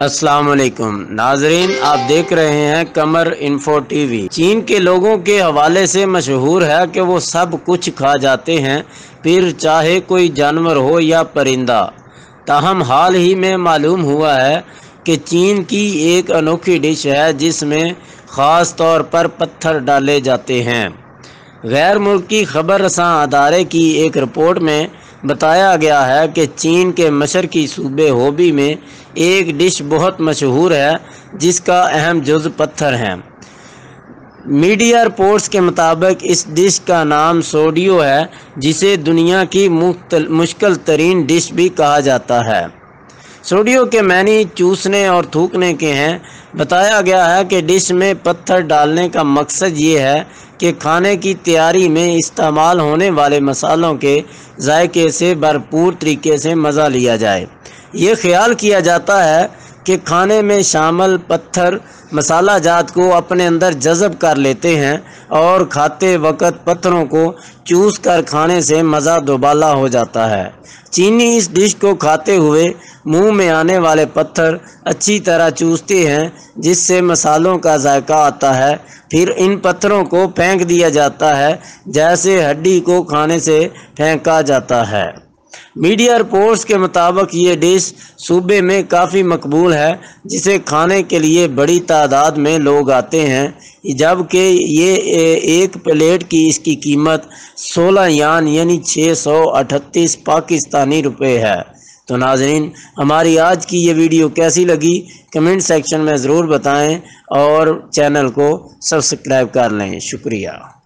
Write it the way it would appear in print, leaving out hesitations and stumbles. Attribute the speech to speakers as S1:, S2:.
S1: अस्सलाम वालेकुम नाजरीन, आप देख रहे हैं कमर इन्फो टीवी। चीन के लोगों के हवाले से मशहूर है कि वो सब कुछ खा जाते हैं, फिर चाहे कोई जानवर हो या परिंदा। ताहम हाल ही में मालूम हुआ है कि चीन की एक अनोखी डिश है जिसमें ख़ास तौर पर पत्थर डाले जाते हैं। गैर मुल्की खबर रसां अदारे की एक रिपोर्ट में बताया गया है कि चीन के मशरकी सूबे होबी में एक डिश बहुत मशहूर है जिसका अहम जुज़ पत्थर है। मीडिया रिपोर्ट्स के मुताबिक इस डिश का नाम सोडियो है, जिसे दुनिया की मुश्किल तरीन डिश भी कहा जाता है। सोडियो के मानी चूसने और थूकने के हैं। बताया गया है कि डिश में पत्थर डालने का मकसद ये है कि खाने की तैयारी में इस्तेमाल होने वाले मसालों के जायके से भरपूर तरीके से मज़ा लिया जाए। ये ख्याल किया जाता है कि खाने में शामिल पत्थर मसाला जात को अपने अंदर जज़ब कर लेते हैं और खाते वक्त पत्थरों को चूस कर खाने से मज़ा दोबाला हो जाता है। चीनी इस डिश को खाते हुए मुंह में आने वाले पत्थर अच्छी तरह चूसते हैं, जिससे मसालों का जायका आता है। फिर इन पत्थरों को फेंक दिया जाता है जैसे हड्डी को खाने से फेंका जाता है। मीडिया रिपोर्ट्स के मुताबिक ये डिश सूबे में काफ़ी मकबूल है, जिसे खाने के लिए बड़ी तादाद में लोग आते हैं, जबकि ये एक प्लेट की इसकी कीमत 16 यान यानी 638 पाकिस्तानी रुपए है। तो नाज़रीन, हमारी आज की ये वीडियो कैसी लगी कमेंट सेक्शन में ज़रूर बताएं और चैनल को सब्सक्राइब कर लें। शुक्रिया।